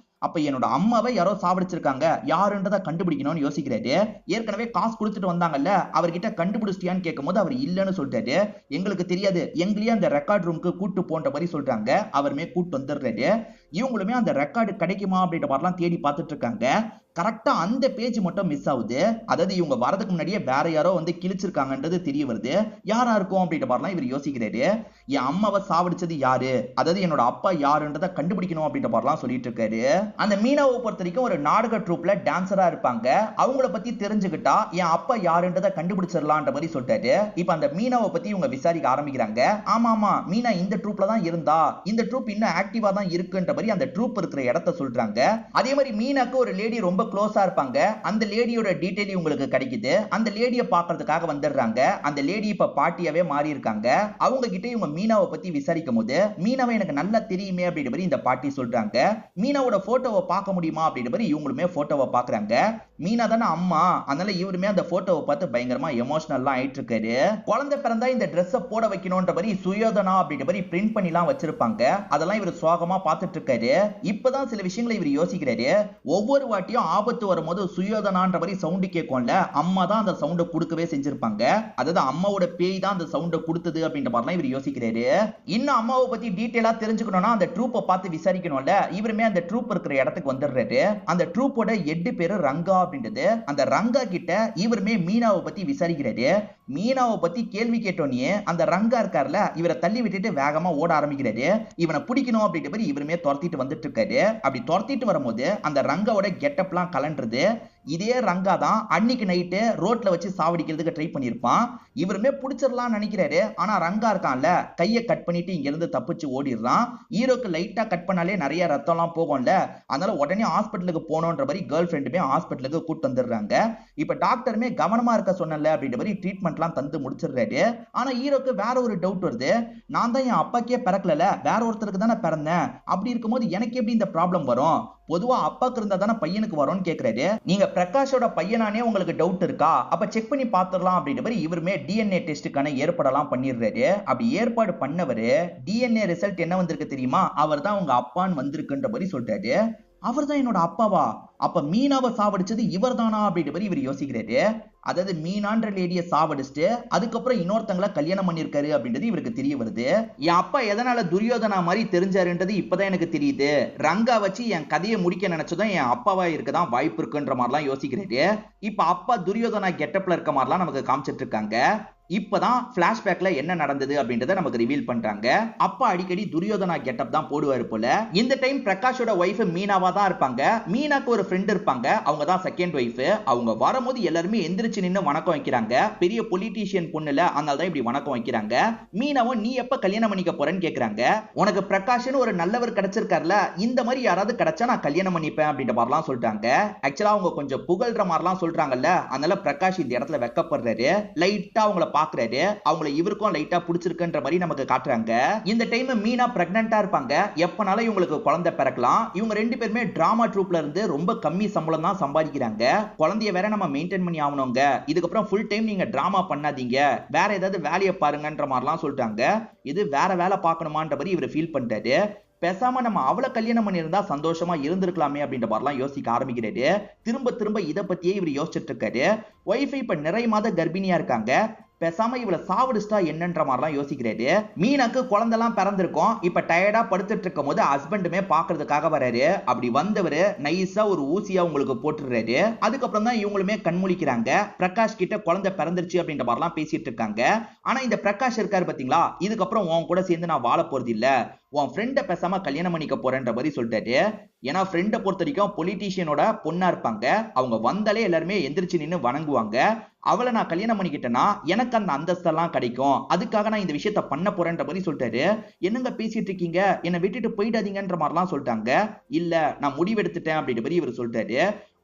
அப்ப என்னோட அம்மாவை யாரோ சாவடிச்சிருக்காங்க, யாருன்றதை கண்டுபிடிக்கணும்னு யோசிக்கிறாரு. ஏற்கனவே காசு கொடுத்துட்டு வந்தாங்கல்ல, அவர்கிட்ட கண்டுபிடிச்சிட்டியான்னு கேட்கும்போது அவர் இல்லைன்னு சொல்றாரு. எங்களுக்கு தெரியாது, எங்களையே அந்த ரெக்கார்ட் ரூமுக்கு கூட்டு போன்ற மாதிரி சொல்றாங்க. அவருமே கூட்டு வந்துடுறாரு. இவங்களுமே அந்த ரெக்கார்டு கிடைக்குமா அப்படின்ற மாதிரிலாம் தேடி பார்த்துட்டு இருக்காங்க. கரெக்டா அந்த பேஜ் மட்டும் மிஸ் ஆகுது. அதாவது இவங்க வரதுக்கு முன்னாடியே வேற யாரோ வந்து கிழிச்சிருக்காங்கன்றது தெரிய வருது. யாரா இருக்கும் அப்படின்ற மாதிரிலாம் இவர் யோசிக்கிறாரு. என் அம்மாவை சாவடிச்சது யாரு, அதாவது என்னோட அப்பா யாருன்றதை கண்டுபிடிக்கணும் அப்படின்ற மாதிரிலாம் சொல்லிட்டு இருக்காரு. அந்த மீனாவை பொறுத்த வரைக்கும் ஒரு நாடக ட்ரூப்ல டான்சரா இருப்பாங்க. அவங்கள பத்தி தெரிஞ்சுக்கிட்டா என் அப்பா யாருன்றதை கண்டுபிடிச்சிடலான்ற மாதிரி சொல்லிட்டாரு. இப்ப அந்த மீனாவை பத்தி இவங்க விசாரிக்க ஆரம்பிக்கிறாங்க. ஆமா ஆமா, மீனா இந்த ட்ரூப்ல தான் இருந்தா, இந்த ட்ரூப் இன்னும் ஆக்டிவா தான் இருக்குன்ற மாதிரி அந்த ட்ரூப் இருக்கிற இடத்த சொல்றாங்க. அதே மாதிரி மீனாக்கு ஒரு லேடி ரொம்ப க்ளோஸா இருப்பாங்க. அந்த லேடியோட டீடைல் உங்களுக்கு கிடைக்குது. அந்த லேடியை பார்க்கிறதுக்காக வந்துடுறாங்க. அந்த லேடி இப்ப பாட்டியாவே மாறி இருக்காங்க. அவங்க கிட்ட இவங்க மீனாவை பத்தி விசாரிக்கும் போது, மீனாவை எனக்கு நல்லா தெரியுமே அப்படின்ற மாதிரி இந்த பாட்டி சொல்றாங்க. மீனாவோட போட்டோவை பார்க்க முடியுமா அப்படின்ற மாதிரி இவங்களுமே போட்டோவை பாக்குறாங்க. மீனா தானே அம்மா, அதனால இவருமே அந்த போட்டோவை பார்த்து பயங்கரமா எமோஷனல்லாம் ஆயிட்டு இருக்காரு. குழந்தை பிறந்தா இந்த ட்ரெஸ்ஸை போட வைக்கணும்ன்ற மாதிரி சுயோதனா அப்படின்ற மாதிரி பிரிண்ட் பண்ணிலாம் வச்சிருப்பாங்க. அதெல்லாம் இவர் சோகமா பார்த்துட்டு இருக்காரு. இப்பதான் சில விஷயங்களை இவர் யோசிக்கிறாரு. ஒவ்வொரு வாட்டியும் ஆபத்து வரும்போது சுயோதனான்ற மாதிரி சவுண்ட் கேட்கும்ல, அம்மா தான் அந்த சவுண்டை கொடுக்கவே செஞ்சிருப்பாங்க. அதாவது அம்மாவோட பேய் தான் அந்த சவுண்டை கொடுத்தது அப்படின்ற மாதிரிலாம் இவர் யோசிக்கிறாரு. இன்னும் அம்மாவை பத்தி டீட்டெயிலா தெரிஞ்சுக்கணும்னா அந்த ட்ரூப்பை பார்த்து விசாரிக்கணும்ல, இவருமே அந்த ட்ரூப் இருக்கிற இடத்துக்கு வந்துடுறாரு. அந்த ட்ரூப்போட ஹெட் பேரு ரங்கா அப்படின்றது. அந்த ரங்கா கிட்ட இவருமே மீனாவை பத்தி விசாரிக்கிறாரு. மீனாவை பத்தி கேள்வி கேட்டோன்னே அந்த ரங்கா இருக்காருல, இவரை தள்ளி விட்டுட்டு வேகமா ஓட ஆரம்பிக்கிறாரு. இவனை பிடிக்கணும் அப்படின்ற மாதிரி இவருமே துரத்திட்டு வந்துட்டு இருக்காரு. அப்படி துரத்திட்டு வரும்போது அந்த ரங்காவோட கெட்டப்லாம் கலண்டுருது. இதே ரங்கா தான் அன்னைக்கு நைட்டு ரோட்ல வச்சு சாவடிக்கிறதுக்கு ட்ரை பண்ணிருப்பான். இவருமே பிடிச்சிடலாம் நினைக்கிறாரு. ஆனா ரங்கா இருக்கான்ல, கையை கட் பண்ணிட்டு இங்க இருந்து தப்பிச்சு ஓடிடுறான். ஹீரோக்கு லைட்டா கட் பண்ணாலே நிறைய ரத்தம் எல்லாம் போகும்ல, அதனால உடனே ஹாஸ்பிட்டலுக்கு போனோன்ற மாதிரி கேர்ள் ஃபிரெண்டுமே ஹாஸ்பிட்டலுக்கு கூட்டு வந்துடுறாங்க. இப்ப டாக்டருமே கவனமா இருக்க சொன்னல அப்படின்ற மாதிரி ட்ரீட்மெண்ட் எல்லாம் தந்து முடிச்சிடுறாரு. ஆனா ஹீரோக்கு வேற ஒரு டவுட் வருது. நான் தான் என் அப்பாக்கே பிறக்கல, வேற ஒருத்தருக்கு தானே பிறந்தேன். அப்படி இருக்கும்போது எனக்கு எப்படி இந்த ப்ராப்ளம் வரும்? பொதுவா அப்பாக்கு இருந்தா தானே பையனுக்கு வரும்னு கேக்குறாரு. நீங்க பிரகாஷோட பையனானே உங்களுக்கு டவுட் இருக்கா? அப்ப செக் பண்ணி பாத்துடலாம் அப்படின்ற மாதிரி இவருமே டிஎன்ஏ டெஸ்டுக்கான ஏற்பாடெல்லாம் பண்ணிடுறாரு. அப்படி ஏற்பாடு பண்ணவரு டிஎன்ஏ ரிசல்ட் என்ன வந்திருக்கு தெரியுமா? அவர் தான் உங்க அப்பான்னு வந்திருக்குன்ற மாதிரி சொல்றாரு. அவர் தான் என்னோட அப்பாவா? அப்ப மீனாவை சாவடிச்சது இவர் தானா அப்படின்ற மாதிரி இவர் யோசிக்கிறாரு. அதாவது மீனான்ற லேடிய சாவடிச்சுட்டு அதுக்கப்புறம் இன்னொருத்தங்களை கல்யாணம் பண்ணிருக்காரு அப்படின்றது இவருக்கு தெரிய வருது. என் அப்பா எதனால துரியோதனா மாதிரி தெரிஞ்சாருன்றது இப்பதான் எனக்கு தெரியுது. ரங்கா வச்சு என் கதையை முடிக்க நினைச்சதும் என் அப்பாவா இருக்கதான் வாய்ப்பு இருக்குன்ற மாதிரிலாம் யோசிக்கிறாரு. இப்ப அப்பா துரியோதனா கெட்டப்ல இருக்க மாதிரிலாம் நமக்கு காமிச்சிட்டு இருக்காங்க. இப்பதான் பிளாஷ்பேக்ல என்ன நடந்தது அப்படின்றத நமக்கு ரிவீல் பண்றாங்க. அப்பா அடிக்கடி துரியோதனா கெட்டப் தான் போடுவாரு போல. இந்த டைம் பிரகாஷோட வைஃப் மீனாவா தான் இருப்பாங்க. மீனாக்கு ஒரு ஃப்ரெண்ட் இருப்பாங்க, அவங்க தான் செகண்ட் வைஃப். அவங்க வரும்போது எல்லாருமே எந்திரிச்சு நின்னு வணக்கம் வைக்கிறாங்க. பெரிய பொலிட்டீஷியன் பொண்ணுல, அதனால தான் இப்படி வணக்கம் வைக்கிறாங்க. மீனாவும் நீ எப்ப கல்யாணம் பண்ணிக்க போறேன்னு கேக்குறாங்க. உனக்கு பிரகாஷ்னு ஒரு நல்லவர் கிடைச்சிருக்காருல, இந்த மாதிரி யாராவது கிடைச்சா நான் கல்யாணம் பண்ணிப்பேன் அப்படின்ற மாதிரிலாம் சொல்லிட்டாங்க. ஆக்சுவலா அவங்க கொஞ்சம் புகழ்ற மாதிரிலாம் சொல்றாங்கல்ல, அதனால பிரகாஷ் இந்த இடத்துல வெக்கப்படுறாரு. லைட்டா அவங்கள பாக்குறாரு. அவங்கள இவருக்கும் லைட்டா பிடிச்சிருக்குன்ற மாதிரி நமக்கு காட்டுறாங்க. இந்த டைம் மீனா பிரெக்னன்ட்டா இருப்பாங்க. எப்பனால இவங்களுக்கு குழந்தை பிறக்கலாம். இவங்க ரெண்டு பேருமே டிராமா ட்ரூப்ல இருந்து ரொம்ப கம்மி சம்பளம் தான் சம்பாதிக்கிறாங்க. குழந்தைய வேற நம்ம மெயின்டைன் பண்ணி ஆகணுங்க. இதுக்கப்புறம் ஃபுல் டைம் நீங்க டிராமா பண்ணாதீங்க, வேற ஏதாவது வேலையை பாருங்கன்ற மாதிரிலாம் சொல்லிட்டாங்க. இது வேற வேலை பார்க்கணுமான்ற மாதிரி இவர் ஃபீல் பண்ணிட்டாரு. பேசாம நம்ம அவளை கல்யாணம் பண்ணியிருந்தா சந்தோஷமா இருந்திருக்கலாமே அப்படின்ற மாதிரிலாம் யோசிக்க ஆரம்பிக்கிறாரு. திரும்ப திரும்ப இதை பத்தியே இவர் யோசிச்சுட்டு இருக்காரு. ஒய்ஃப் இப்ப நிறைய மாத கர்ப்பிணியா இருக்காங்க. பேசாம இவளை சாவடிச்சிட்டா என்னன்ற மாதிரிலாம் யோசிக்கிறாரு. மீனாக்கு குழந்தைலாம் பிறந்திருக்கும். இப்ப டயர்டா படுத்துட்டு இருக்கும் போது ஹஸ்பண்டுமே பாக்குறதுக்காக வராரு. அப்படி வந்தவரு நைஸா ஒரு ஊசியா உங்களுக்கு போட்டுறாரு. அதுக்கப்புறம் தான் இவங்களுமே கண்முழிக்கிறாங்க. பிரகாஷ் கிட்ட குழந்தை பிறந்துருச்சு அப்படின்ற மாதிரிலாம் பேசிட்டு இருக்காங்க. ஆனா இந்த பிரகாஷ் இருக்காரு பாத்தீங்களா, இதுக்கப்புறம் உன் கூட சேர்ந்து நான் வாழ போறது இல்ல, உன் ஃப்ரெண்ட பேசாம கல்யாணம் பண்ணிக்க போறேன்ற மாதிரி சொல்லிட்டாரு. ஏன்னா ஃப்ரெண்ட பொறுத்த வரைக்கும் பொலிட்டீஷியனோட பொண்ணா இருப்பாங்க. அவங்க வந்தாலே எல்லாருமே எந்திரிச்சு நின்னு வணங்குவாங்க. அவளை நான் கல்யாணம் பண்ணிக்கிட்டேன்னா எனக்கு அந்த அந்தஸ்தெல்லாம் கிடைக்கும், அதுக்காக நான் இந்த விஷயத்த பண்ண போறேன்ற மாதிரி சொல்லிட்டாரு. என்னங்க பேசிட்டு இருக்கீங்க, என்னை விட்டுட்டு போயிடாதீங்கன்ற மாதிரிலாம் சொல்லிட்டாங்க. இல்ல நான் முடிவெடுத்துட்டேன் அப்படின்ற மாதிரி இவர் சொல்லிட்டாரு.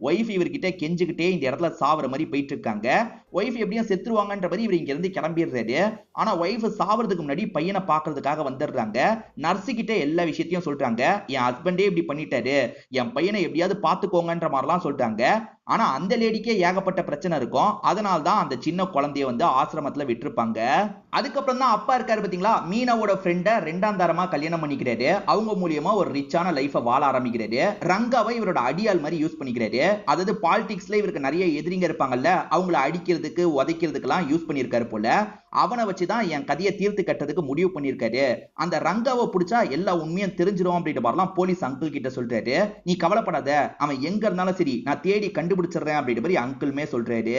ஒய்ஃப் இவர்கிட்ட கெஞ்சுக்கிட்டே இந்த இடத்துல சாவற மாதிரி போயிட்டு இருக்காங்க. ஒய்ஃப் எப்படியும் செத்துருவாங்கன்ற மாதிரி இவர் இங்க இருந்து கிளம்பிடுறாரு. ஆனா ஒய்ஃப் சாவறதுக்கு முன்னாடி பையனை பாக்குறதுக்காக வந்துடுறாங்க. நர்ஸு கிட்ட எல்லா விஷயத்தையும் சொல்றாங்க. என் ஹஸ்பண்டே இப்படி பண்ணிட்டாரு, என் பையனை எப்படியாவது பாத்துக்கோங்கன்ற மாதிரிலாம் சொல்லிட்டாங்க. ஆனா அந்த லேடிக்கே ஏகப்பட்ட பிரச்சனை இருக்கும். அதனால தான் அந்த சின்ன குழந்தைய வந்து ஆசிரமத்துல விட்டுருப்பாங்க. அதுக்கப்புறம் தான் அப்பா இருக்காரு பாத்தீங்களா, மீனாவோட ஃப்ரெண்ட ரெண்டாம் தரமா கல்யாணம் பண்ணிக்கிறாரு. அவங்க மூலியமா ஒரு ரிச்சான லைஃபை வாழ ஆரம்பிக்கிறாரு. ரங்காவை இவரோட அடியால் மாதிரி யூஸ் பண்ணிக்கிறாரு. அதாவது பாலிடிக்ஸ்ல இவருக்கு நிறைய எதிரிங்க இருப்பாங்கல்ல, அவங்கள அடிக்கிறதுக்கு உதைக்கிறதுக்கெல்லாம் யூஸ் பண்ணியிருக்காரு போல. அவனை வச்சுதான் என் கதையை தீர்த்து கட்டுறதுக்கு முடிவு பண்ணியிருக்காரு. அந்த ரங்காவை பிடிச்சா எல்லா உண்மையும் தெரிஞ்சிடும் அப்படின்ற மாதிரிலாம் போலீஸ் அங்கிள் கிட்ட சொல்றாரு. நீ கவலைப்படாத, அவன் எங்க இருந்தாலும் சரி நான் தேடி கண்டுபிடிச்சிடுறேன் அப்படின்ற மாதிரி அங்கிள்மே சொல்றாரு.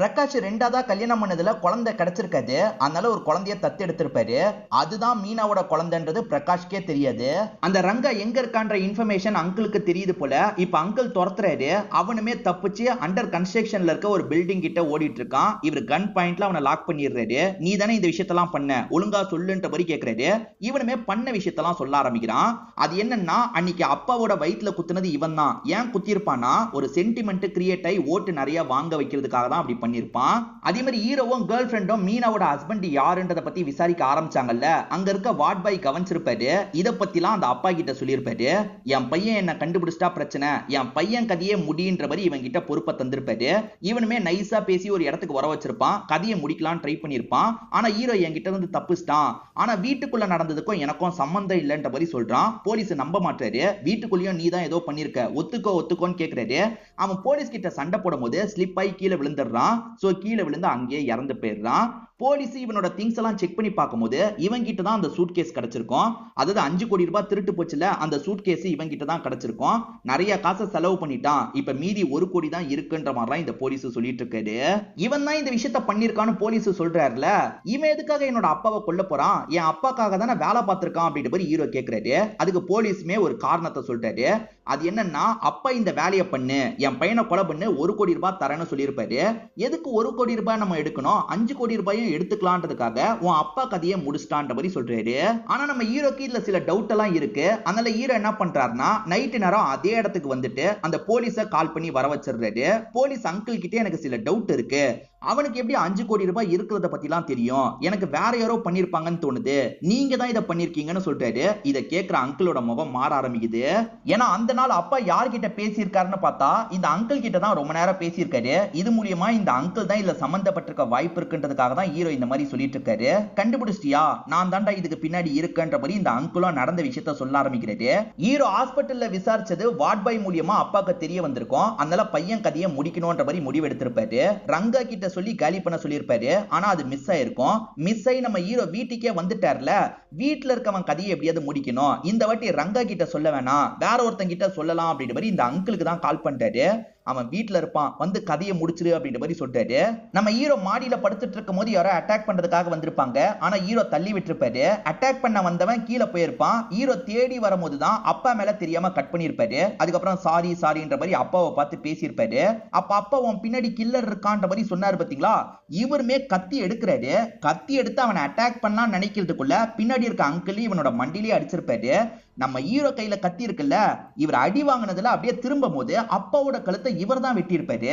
பிரகாஷ் ரெண்டாவதா கல்யாணம் பண்ணதுல குழந்தை கிடைச்சிருக்காது. அதனால ஒரு குழந்தைய தத்து எடுத்திருப்பாரு. அதுதான் மீனாவோட குழந்தைன்றது பிரகாஷ்கே தெரியாது. அந்த ரங்கா எங்க இருக்கான்ற இன்ஃபர்மேஷன் அங்கிளுக்கு தெரியுது போல. இப்ப அங்கிள் துரத்துறாரு. அவனுமே தப்பிச்சு அண்டர் கன்ஸ்ட்ரக்ஷன்ல இருக்க ஒரு பில்டிங் கிட்ட ஓடிட்டு இருக்கான். இவர் கன் பாயிண்ட்ல அவனை லாக் பண்ணிடுறாரு. நீ தானே இந்த விஷயத்தெல்லாம் பண்ண, ஒழுங்கா சொல்லுன்ற மாதிரி கேக்குறாரு. இவனுமே பண்ண விஷயத்தெல்லாம் சொல்ல ஆரம்பிக்கிறான். அது என்னன்னா, அன்னைக்கு அப்பாவோட வயிற்றுல குத்துனது இவன் தான். ஏன் குத்திருப்பானா, ஒரு சென்டிமெண்ட் கிரியேட் ஆகி ஓட்டு நிறைய வாங்க வைக்கிறதுக்காக தான் அப்படி பண்ணிருப்பான். அதே மாதிரி ஹீரோவும் கேர்ள் ஃப்ரெண்டும் மீனாவோட ஹஸ்பண்ட் யாருன்றத பத்தி விசாரிக்க ஆரம்பிச்சாங்கல்ல, அங்க இருக்க வார்ட் பாய் கவனிச்சிருப்பாரு. இத பத்திலாம் அந்த அப்பா கிட்ட சொல்லியிருப்பாரு. என் பையன் என்ன கண்டுபிடிச்சிட்டா பிரச்சனை, என் பையன் கதையே முடின்ற மாதிரி இவன் கிட்ட பொறுப்பை தந்திருப்பாரு. இவனுமே நைஸா பேசி ஒரு இடத்துக்கு வர வச்சிருப்பான். கதையை முடிக்கலாம் ட்ரை பண்ணிருப்பான். ஆனா ஹீரோ என்கிட்ட இருந்து தப்பிச்சிட்டான். ஆனா வீட்டுக்குள்ள நடந்ததுக்கும் எனக்கும் சம்பந்தம் இல்லைன்ற மாதிரி சொல்றான். போலீஸ் நம்ப மாட்டாரு. வீட்டுக்குள்ளேயும் நீ தான் ஏதோ பண்ணிருக்க, ஒத்துக்கோன்னு கேக்குறாரு. அவன் போலீஸ் கிட்ட சண்டை போடும் போது ஸ்லிப் ஆகி கீழே விழுந்துடுறான். சோ கீழே விழுந்து அங்கேயே இறந்து போயிடுறான். போலீஸ் இவனோட திங்ஸ் எல்லாம் செக் பண்ணி பார்க்கும்போது இவன் கிட்ட தான் அந்த சூட் கேஸ் கிடைச்சிருக்கும். அதாவது 5 கோடி ரூபாய் திருட்டு போச்சுல, அந்த சூட் கேஸ் இவன் கிட்ட தான் கிடைச்சிருக்கும். நிறைய காசை செலவு பண்ணிட்டான். இப்ப மீதி 1 கோடி தான் இருக்குன்ற மாதிரி இந்த போலீஸ் சொல்லிட்டு இருக்காரு. இவன் தான் இந்த விஷயத்த பண்ணிருக்கான்னு போலீஸ் சொல்றாருல, இவன் எதுக்காக என்னோட அப்பாவை கொல்ல போறான், என் அப்பாக்காக தானே வேலை பார்த்திருக்கான் அப்படின்ற மாதிரி ஹீரோ கேக்குறாரு. அதுக்கு போலீஸ்மே ஒரு காரணத்தை சொல்றாரு. அது என்னன்னா, அப்பா இந்த வேலையை பண்ணு, என் பையனை கொலை பண்ணு, 1 கோடி ரூபாய் தரேன்னு சொல்லியிருப்பாரு. எதுக்கு 1 கோடி ரூபாய் நம்ம எடுக்கணும், 5 கோடி ரூபாயும் எடுத்துக்கலான்றதுக்காக உன் அப்பா கதையை முடிச்சிட்டான்ற மாதிரி சொல்றாரு. ஆனா நம்ம ஹீரோக்கு இதுல சில டவுட் எல்லாம் இருக்கு. அதனால ஹீரோ என்ன பண்றாருன்னா, நைட்டு நேரம் அதே இடத்துக்கு வந்துட்டு அந்த போலீஸை கால் பண்ணி வர வச்சிடுறாரு. போலீஸ் அங்கிள் கிட்டே எனக்கு சில டவுட் இருக்கு, அவனுக்கு எப்படி 5 கோடி ரூபாய் இருக்கிறத பத்திலாம் தெரியும், எனக்கு வேற யாரோ பண்ணிருப்பாங்கன்னு தோணுது, நீங்க தான் இதை பண்ணிருக்கீங்கன்னு சொல்றாரு. இதை கேட்கிற அங்கிளோட முகம் மாற ஆரம்பிக்குது. ஏன்னா அந்த நாள் அப்பா யார்கிட்ட பேசியிருக்காருன்னு பார்த்தா இந்த அங்கிள் கிட்ட தான் ரொம்ப நேரம் பேசியிருக்காரு. இது மூலியமா இந்த அங்கிள் தான் இதுல சம்பந்தப்பட்டிருக்க வாய்ப்பு இருக்குன்றதுக்காக தான் ஹீரோ இந்த மாதிரி சொல்லிட்டு இருக்காரு. கண்டுபிடிச்சிட்டியா, நான் தாண்டா இதுக்கு பின்னாடி இருக்கன்ற மாதிரி இந்த அங்கிளும் நடந்த விஷயத்த சொல்ல ஆரம்பிக்கிறாரு. ஹீரோ ஹாஸ்பிட்டல்ல விசாரிச்சது வார்ட் பாய் மூலியமா அப்பாக்கு தெரிய வந்திருக்கும். அதனால பையன் கதையை முடிக்கணும்ன்ற மாதிரி முடிவு எடுத்திருப்பாரு. ரங்கா கிட்ட சொல்லி காலி பண்ண சொல்லியிருப்பாரு. ஆனா அது மிஸ் ஆயிருக்கும். மிஸ் ஆகி நம்ம ஹீரோ வீட்டுக்கே வந்துட்டார்ல, வீட்டுல இருக்கவன் கதையை எப்படியாவது முடிக்கணும், இந்த வாட்டி ரங்கா கிட்ட சொல்ல வேணாம், வேற ஒருத்தன் கிட்ட சொல்லலாம் அப்படின்ற மாதிரி இந்த அங்கிளுக்கு தான் கால் பண்ணிட்டாரு. அவன் வீட்டுல இருப்பான், வந்து கதையை முடிச்சிரு அப்படின்ற மாதிரி சொல்லிட்டாரு. நம்ம ஹீரோ மாடியில படுத்துட்டு இருக்கும் போது யாரோ அட்டாக் பண்றதுக்காக வந்திருப்பாங்க. ஆனா ஹீரோ தள்ளி விட்டுருப்பாரு. அட்டாக் பண்ண வந்தவன் கீழே போயிருப்பான். ஹீரோ தேடி வரும்போது தான் அப்பா மேல தெரியாம கட் பண்ணிருப்பாரு. அதுக்கப்புறம் சாரி சாரின்ற மாதிரி அப்பாவை பார்த்து பேசியிருப்பாரு. அப்பா உன் பின்னாடி கில்லர் இருக்கான்ற மாதிரி சொன்னாரு பாத்தீங்களா. இவருமே கத்தி எடுக்கிறாரு. கத்தி எடுத்து அவனை அட்டாக் பண்ணலாம் நினைக்கிறதுக்குள்ள பின்னாடி இருக்க அங்கிள் இவனோட மண்டிலேயே அடிச்சிருப்பாரு. நம்ம ஹீரோ கையில கத்தி இருக்குல்ல, இவர் அடி வாங்கினதுல அப்படியே திரும்பும் போது அப்பாவோட கழுத்தை இவர் தான் வெட்டியிருப்பாரு.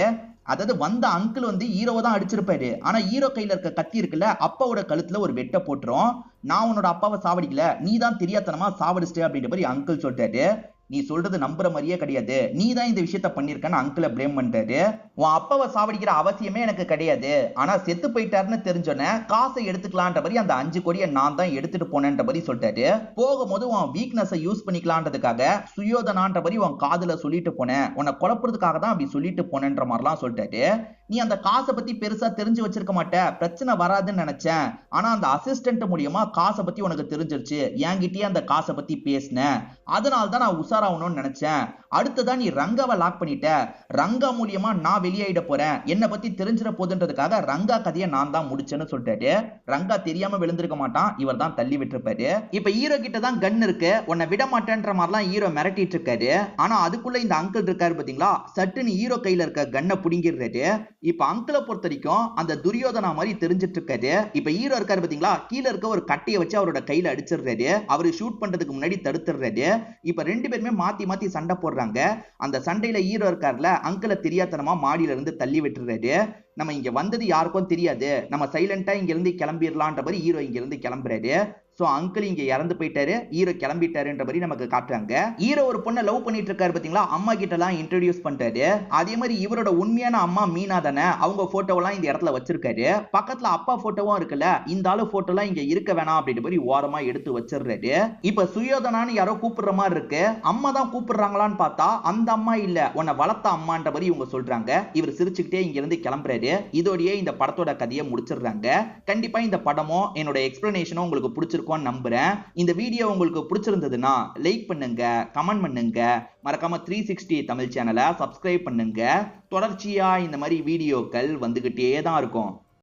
அதாவது வந்த அங்கிள் வந்து ஹீரோவை தான் அடிச்சிருப்பாரு. ஆனா ஹீரோ கையில இருக்க கத்தி இருக்குல்ல, அப்பாவோட கழுத்துல ஒரு வெட்ட போட்டுரும். நான் உன்னோட அப்பாவை சாவடிக்கல, நீ தான் தெரியாதனமா சாவடிச்சிட்ட அப்படின்ற மாதிரி அங்கிள் சொல்லிட்டாரு. நீ சொல்றது நம்புற மாதிரியே கிடையாது, நீ தான் இந்த விஷயத்த பண்ணிருக்கன்னு அங்கிளை பிளேம் பண்றாரு. உன் அப்பாவை சாவடிக்கிற அவசியமே எனக்கு கிடையாது, ஆனா செத்து போயிட்டாருன்னு தெரிஞ்சோன்னே காசை எடுத்துக்கலான்ற மாதிரி அந்த 5 கோடியை நான் தான் எடுத்துட்டு போனேன்ற மாதிரி சொல்லிட்டாரு. போகும்போது உன் வீக்னஸை யூஸ் பண்ணிக்கலான்றதுக்காக சுயோதனான்ற மாதிரி உன் காதுல சொல்லிட்டு போனேன், உன்னை குழப்பறதுக்காக தான் அப்படி சொல்லிட்டு போனேன்ற மாதிரிலாம் சொல்லிட்டாரு. நீ அந்த காசை பத்தி பெருசா தெரிஞ்சு வச்சிருக்க மாட்ட, பிரச்சனை வராதுன்னு நினைச்சேன். ஆனா அந்த அசிஸ்டன்ட் மூலியமா காசை பத்தி உனக்கு தெரிஞ்சிருச்சு, என்கிட்டயே அந்த காசை பத்தி பேசினேன், அதனால தான் நான் உசாராகணும்னு நினைச்சேன். அடுத்ததான் நீ ரங்காவை லாக் பண்ணிட்ட, ரங்கா மூலியமா நான் வெளியாயிட போறேன், என்னை பத்தி தெரிஞ்சிட போதுன்றதுக்காக ரங்கா கதையை நான் தான் முடிச்சேன்னு சொல்லிட்டாரு. ரங்கா தெரியாம விழுந்திருக்க மாட்டான், இவர் தான் தள்ளி விட்டுருப்பாரு. இப்ப ஹீரோ கிட்ட தான் கன் இருக்கு, உன்னை விட மாட்டேன்ற மாதிரிலாம் ஹீரோ மிரட்டிட்டு இருக்காரு. ஆனா அதுக்குள்ள இந்த அங்கிள் இருக்காரு பாத்தீங்களா, சட்டுன்னு ஹீரோ கையில இருக்க கன்னை புடிங்கிடுறாரு. இப்ப அங்கிளை பொறுத்த வரைக்கும் அந்த துரியோதனா மாதிரி தெரிஞ்சிட்டு இருக்காரு. இப்ப ஹீரோ இருக்காரு பாத்தீங்களா, கீழே இருக்க ஒரு கட்டையை வச்சு அவரோட கையில அடிச்சிடுறாரு. அவரு ஷூட் பண்றதுக்கு முன்னாடி தடுத்துடுறாரு. இப்ப 2 பேருமே மாத்தி மாத்தி சண்டை போடுறாங்க. அந்த சண்டையில ஹீரோ இருக்காருல, அங்கிளை தெரியாதனமா மாடியில இருந்து தள்ளி விட்டுறாரு. நம்ம இங்க வந்தது யாருக்கும் தெரியாது, நம்ம சைலண்டா இங்க இருந்து கிளம்பிடலான்ற மாதிரி ஹீரோ இங்க இருந்து கிளம்புறாரு. சோ அங்கிள் இங்க இறந்து போயிட்டாரு, ஹீரோ கிளம்பிட்டாருன்ற மாதிரி நமக்கு காட்டுறாங்க. ஹீரோ ஒரு பொண்ணை லவ் பண்ணிட்டு இருக்காரு பாத்தீங்களா, அம்மா கிட்ட எல்லாம் இன்ட்ரோடியூஸ் பண்ணிட்டாரு. அதே மாதிரி இவரோட உண்மையான அம்மா மீனா தானே, அவங்க போட்டோ எல்லாம் இந்த இடத்துல வச்சிருக்காரு. பக்கத்துல அப்பா போட்டோவும் இருக்குல்ல, இந்த ஆளு போட்டோ எல்லாம் இங்க இருக்க வேணாம் அப்படின்ற மாதிரி ஓரமா எடுத்து வச்சிடுறாரு. இப்ப சுயோதனான்னு யாரோ கூப்பிடுற மாதிரி இருக்கு. அம்மா தான் கூப்பிடுறாங்களான்னு பார்த்தா அந்த அம்மா இல்ல, உன்னை வளர்த்த அம்மான்ற மாதிரி இவங்க சொல்றாங்க. இவர் சிரிச்சுக்கிட்டே இங்க இருந்து கிளம்புறாரு. இதோடயே இந்த படத்தோட கதையை முடிச்சிடுறாங்க. கண்டிப்பா இந்த படமும் என்னோட எக்ஸ்பிளனேஷனும் உங்களுக்கு பிடிச்சிருக்கும் நம்புறேன். இந்த வீடியோ உங்களுக்கு பிடிச்சிருந்ததுன்னா லைக் பண்ணுங்க, கமெண்ட் பண்ணுங்க, மறக்காம 360 தமிழ் சேனலை சப்ஸ்கிரைப் பண்ணுங்க. தொடர்ச்சியா இந்த மாதிரி வீடியோக்கள் வந்துகிட்டே தான் இருக்கும்.